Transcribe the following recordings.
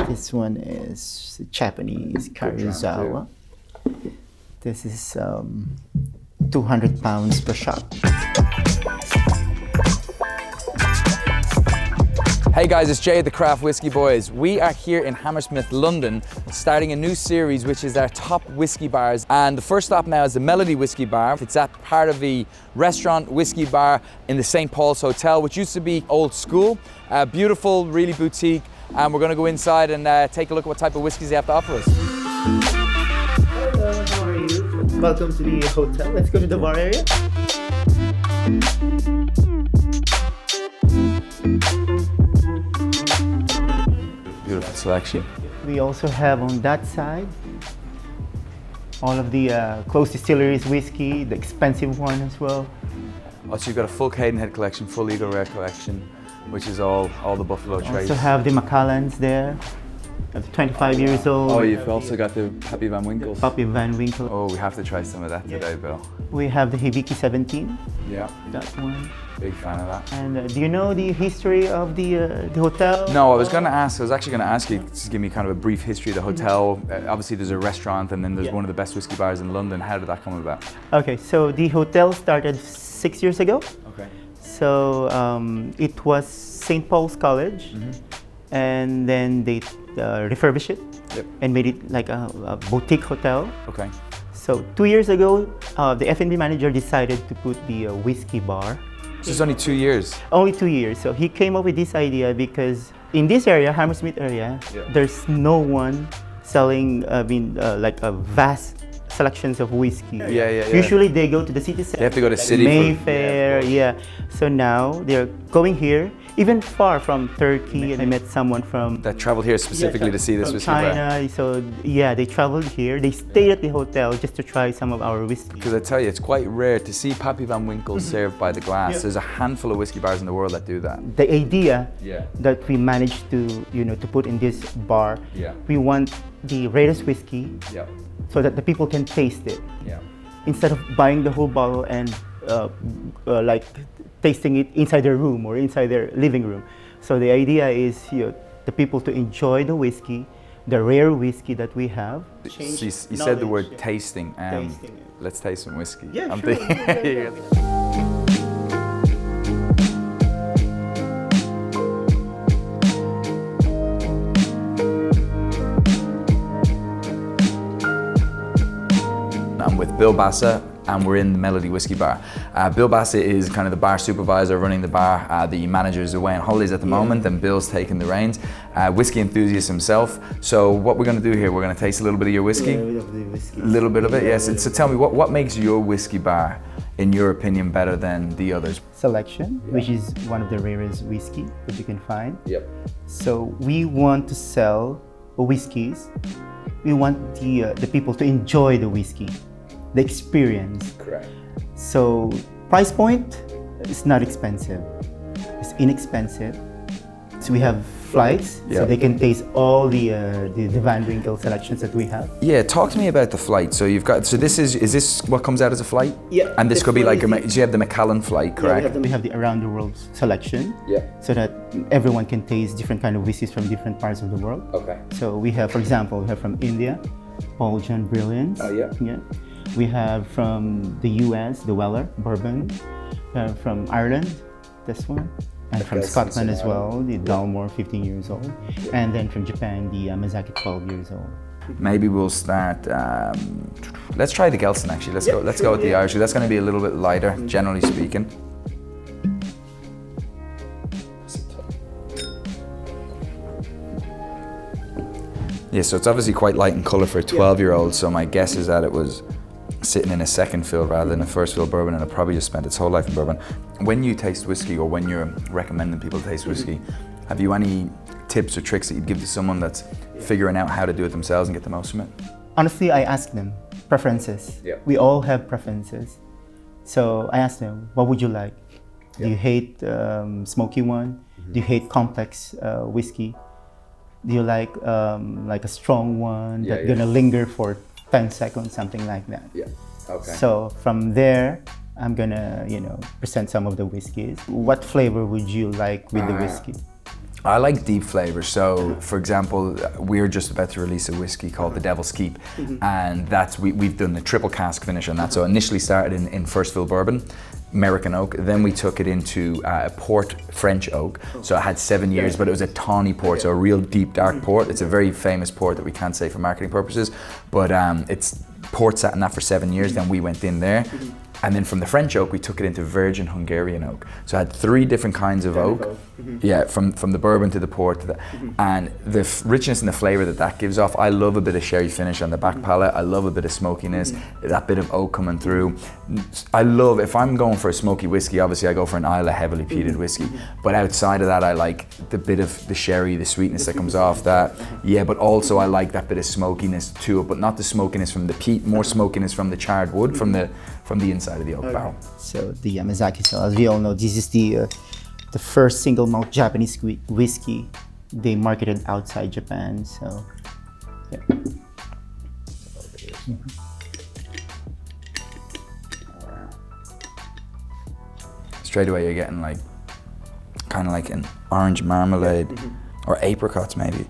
This one is Japanese Karuizawa. This is 200 pounds per shot. Hey guys, it's Jay at the Craft Whiskey Boys. We are here in Hammersmith, London, starting a new series which is our top whiskey bars. And the first stop now is the Melody Whisky Bar. It's at part of the restaurant whiskey bar in the St. Paul's Hotel, which used to be old school. Beautiful, really boutique. And we're going to go inside and take a look at what type of whiskeys they have to offer us. Hello, how are you? Welcome to the hotel. Let's go to the bar area. Beautiful selection. We also have on that side all of the close distilleries whiskey, the expensive one as well. Oh, so you've got a full Cadenhead collection, full Eagle Rare collection, which is all the Buffalo Trace. Also have the Macallans there, 25 years old. Oh, you've also got the Pappy Van Winkles. Pappy Van Winkle. Oh, we have to try some of that today, Bill. We have the Hibiki 17. Yeah. That one. Big fan of that. And do you know the history of the hotel? No, I was actually going to ask you to give me kind of a brief history of the hotel. Obviously there's a restaurant and then there's one of the best whiskey bars in London. How did that come about? Okay, so the hotel started 6 years ago. Okay. So it was St. Paul's College, and then they refurbished it and made it like a boutique hotel. Okay. So 2 years ago, the F&B manager decided to put the whiskey bar. So it's only 2 years? Only 2 years. So he came up with this idea because in this area, Hammersmith area, there's no one selling, like a vast selections of whiskey. Yeah. Usually they go to the city center. They have to go to city Mayfair, So now they're going here, even far from Turkey. And I met someone from that traveled here specifically to see this whiskey bar. China. So yeah, they traveled here. They stayed at the hotel just to try some of our whiskey. Because I tell you, it's quite rare to see Pappy Van Winkle served by the glass. There's a handful of whiskey bars in the world that do that. The idea that we managed to, to put in this bar, we want the rarest whiskey so that the people can taste it. Instead of buying the whole bottle and like tasting it inside their room or inside their living room. So the idea is the people to enjoy the whiskey, the rare whiskey that we have. So you said the word tasting. Let's taste some whiskey. Yeah, I'm sure. thinking. I'm with Bill Bassett and we're in the Melody Whisky Bar. Bill Bassett is kind of the bar supervisor running the bar. The manager is away on holidays at the moment and Bill's taking the reins. Whiskey enthusiast himself. So what we're going to do here, we're going to taste a little bit of your whiskey. A little bit of the whiskey. A little bit of it, yes. So tell me, what makes your whiskey bar, in your opinion, better than the others? Selection, which is one of the rarest whiskey that you can find. So we want to sell whiskeys. We want the people to enjoy the whiskey, the experience. Correct. So price point is not expensive. It's inexpensive. So we have flights, so they can taste all the Van Winkle selections that we have. Yeah, talk to me about the flight. So you've got, is this what comes out as a flight? Yeah. And this could be like, you have the Macallan flight, correct? We have the around the world selection. So that everyone can taste different kind of whiskeys from different parts of the world. Okay. So we have, for example, we have from India, Paul John Brilliance. We have from the US, the Weller, Bourbon. From Ireland, this one. And from Scotland as well, the Dalmore, 15 years old. And then from Japan, the Yamazaki, 12 years old. Maybe we'll start, let's try the Gelston actually. Let's go with the Irish. That's going to be a little bit lighter, generally speaking. Yeah, so it's obviously quite light in colour for a 12-year-old, so my guess is that it was sitting in a second fill rather than a first fill bourbon, and it probably just spent its whole life in bourbon. When you taste whiskey, or when you're recommending people to taste whiskey, have you any tips or tricks that you'd give to someone that's figuring out how to do it themselves and get the most from it? Honestly, I ask them preferences. We all have preferences. So I ask them, what would you like? Do you hate smoky one? Do you hate complex whiskey? Do you like a strong one that's gonna linger for 10 seconds, something like that? Okay. So from there, I'm gonna, present some of the whiskeys. What flavor would you like with the whiskey? I like deep flavors. So, for example, we're just about to release a whiskey called the Devil's Keep, and we've done the triple cask finish on that. So, initially started in first fill bourbon, American oak. Then we took it into port French oak. So it had 7 years, but it was a tawny port, so a real deep dark port. It's a very famous port that we can't say for marketing purposes, but it's port sat in that for 7 years. Then we went in there. And then from the French oak, we took it into virgin Hungarian oak. So I had 3 different kinds of oak. Yeah, from the bourbon to the port to the, and the richness and the flavor that gives off. I love a bit of sherry finish on the back palate. I love a bit of smokiness, that bit of oak coming through. I love, if I'm going for a smoky whiskey, obviously I go for an Islay heavily peated whiskey. But outside of that, I like the bit of the sherry, the sweetness that comes off that. Yeah, but also I like that bit of smokiness to it, but not the smokiness from the peat, more smokiness from the charred wood, from the inside of the oak barrel. So the Yamazaki, so as we all know, this is the first single malt Japanese whiskey they marketed outside Japan. So yeah. Straight away you're getting like kind of like an orange marmalade or apricots maybe.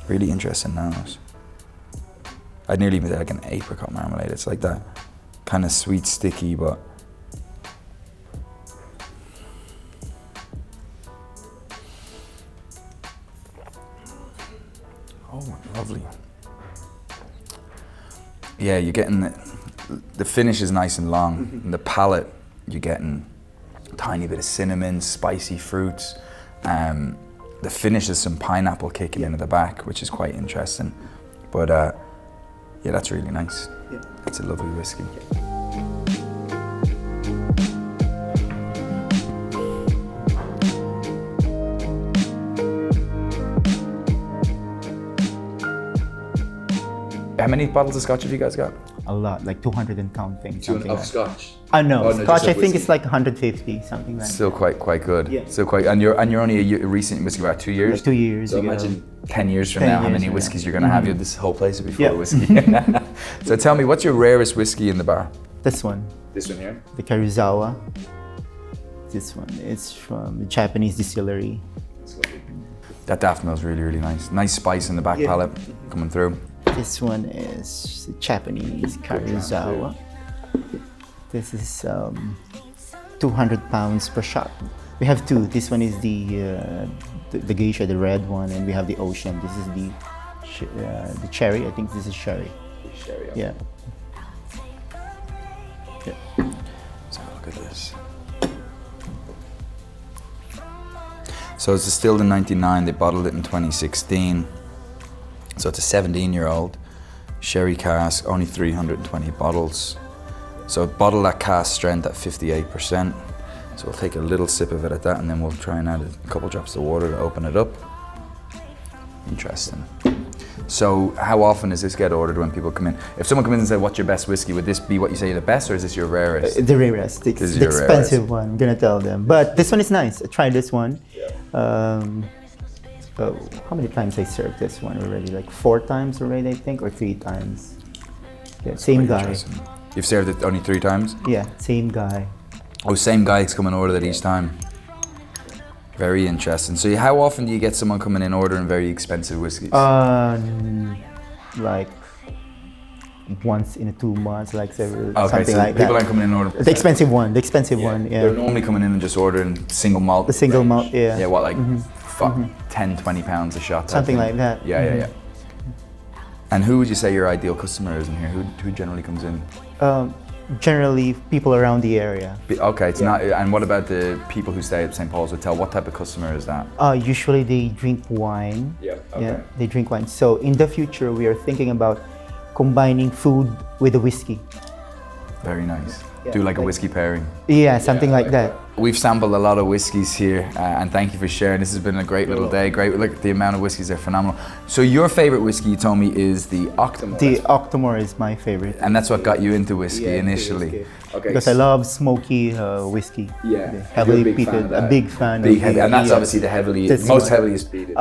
Really interesting nose. I'd nearly even say like an apricot marmalade. It's like that kind of sweet, sticky, but oh, lovely. Yeah, you're getting the finish is nice and long. And the palate, you're getting a tiny bit of cinnamon, spicy fruits. The finish is some pineapple kicking in at the back, which is quite interesting. But yeah, that's really nice. Yeah. It's a lovely whiskey. How many bottles of Scotch have you guys got? A lot, like 200 and counting. Of Scotch? No, Scotch I think it's like 150, something like that. Still quite good. Yeah. Still quite, and you're only a recent whiskey, about 2 years? Like 2 years so ago. Imagine 10 years from now, how many whiskeys you're gonna have. This whole place will be full of whiskey. So tell me, what's your rarest whiskey in the bar? This one. This one here? The Karuizawa. This one, it's from a Japanese distillery. That daft smells really, really nice. Nice spice in the back palate coming through. This one is Japanese Karuizawa. This is 200 pounds per shot. We have 2. This one is the geisha, the red one, and we have the ocean. This is the cherry. I think this is sherry. Sherry. Yeah. Let's have a look at this. So it's distilled in '99. They bottled it in 2016. So it's a 17-year-old sherry cask, only 320 bottles. So bottled at cask strength at 58%. So we'll take a little sip of it at that, and then we'll try and add a couple drops of water to open it up. Interesting. So how often does this get ordered when people come in? If someone comes in and said, what's your best whiskey, would this be what you say the best, or is this your rarest? The rarest. The expensive one, I'm gonna tell them. But this one is nice. I tried this one. How many times I served this one already? Like 4 times already, I think, or 3 times. Yeah, same guy. You've served it only 3 times? Yeah, same guy. Oh, same guy that's come and ordered it each time. Very interesting. So how often do you get someone coming in ordering very expensive whiskeys? Like once in 2 months, like something so like that. People aren't coming in and ordering. The expensive one, yeah. They're normally coming in and just ordering single malt. The single malt, yeah. Yeah, what, like 10, 20 pounds a shot? Something like that. Yeah. And who would you say your ideal customer is in here? Who generally comes in? Generally, people around the area. Okay, it's not. And what about the people who stay at St. Paul's Hotel? What type of customer is that? Usually they drink wine. Yeah. Okay. Yeah, they drink wine. So in the future, we are thinking about combining food with a whiskey. Very nice. Do like a whiskey pairing. Yeah, something like that. We've sampled a lot of whiskies here, and thank you for sharing. This has been a great little day. Great, look, the amount of whiskies are phenomenal. So your favorite whiskey, you told me, is the Octomore. The Octomore is my favorite. And that's what got you into whiskey initially. Okay. Because I love smoky whiskey. Yeah. Heavily peated. A big fan. Big heavy, and that's obviously the most heaviest peated.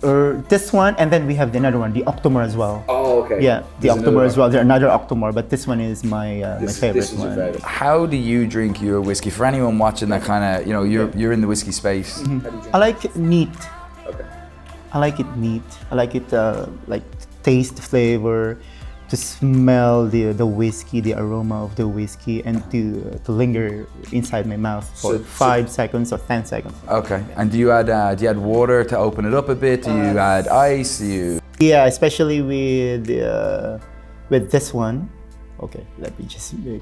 Or this one, and then we have another one, the Octomore as well. Oh, okay. Yeah, the Octomore as well. There's another Octomore, but this one is my favorite one. Your favorite. How do you drink your whiskey? For anyone watching that kind of, you know, you're in the whiskey space. I like it neat. Okay. I like it neat. I like it like taste the flavor, to smell the whiskey, the aroma of the whiskey, and to linger inside my mouth for 5 seconds or 10 seconds. Okay. And do you add water to open it up a bit? Do you add ice? Yeah, especially with this one. Okay, let me just make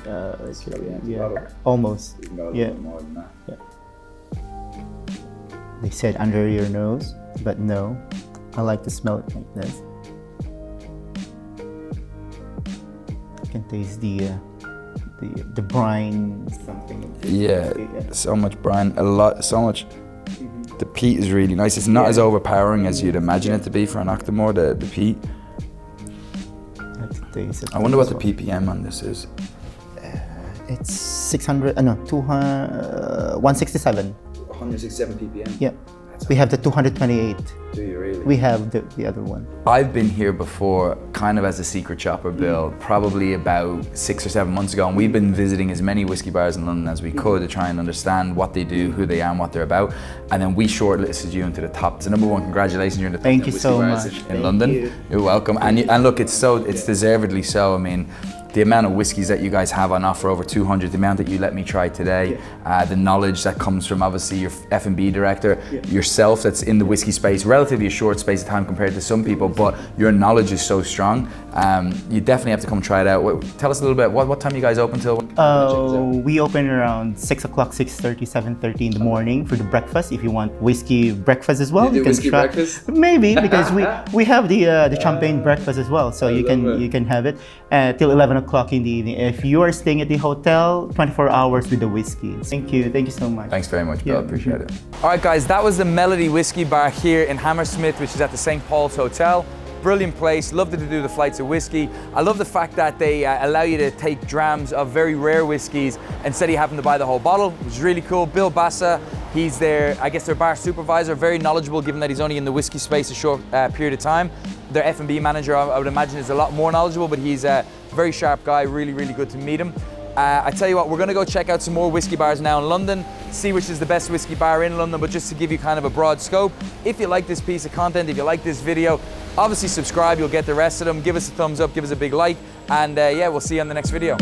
almost. Yeah. They said under your nose, but no. I like to smell it like this. I can taste the brine, something. Yeah, so much brine, so much. The peat is really nice. It's not as overpowering as you'd imagine it to be for an Octomore, the peat. I wonder what the ppm on this is. It's 167. 167 ppm? Yeah. We have the 228. Do you really? We have the other one. I've been here before, kind of as a secret shopper, Bill, probably about 6 or 7 months ago, and we've been visiting as many whiskey bars in London as we could to try and understand what they do, who they are, and what they're about. And then we shortlisted you into the top. So #1, congratulations, you're in the top 10 whiskey bars in London. You're welcome. And look, it's deservedly so. I mean, the amount of whiskies that you guys have on offer, over 200, the amount that you let me try today, the knowledge that comes from obviously your F&B director, yourself that's in the whiskey space, relatively a short space of time compared to some people, but your knowledge is so strong. You definitely have to come try it out. Tell us a little bit, what time you guys open till? We open around 6 o'clock, 6:30, 7:30 in the morning for the breakfast. If you want whiskey breakfast as well, you can whiskey try. Breakfast? Maybe, because we have the champagne breakfast as well, so you can have it till 11 o'clock in the evening. If you are staying at the hotel, 24 hours with the whiskey. Thank you so much. Thanks very much, Bill, appreciate it. All right guys, that was the Melody Whisky Bar here in Hammersmith, which is at the St. Paul's Hotel. Brilliant place, loved to do the flights of whiskey. I love the fact that they allow you to take drams of very rare whiskies instead of having to buy the whole bottle, which is really cool. Bill Bassa, he's their bar supervisor, very knowledgeable given that he's only in the whiskey space a short period of time. Their F&B manager, I would imagine, is a lot more knowledgeable, but he's a very sharp guy, really, really good to meet him. I tell you what, we're gonna go check out some more whiskey bars now in London, see which is the best whiskey bar in London, but just to give you kind of a broad scope. If you like this piece of content, if you like this video, obviously subscribe, you'll get the rest of them. Give us a thumbs up, give us a big like, and yeah, we'll see you on the next video.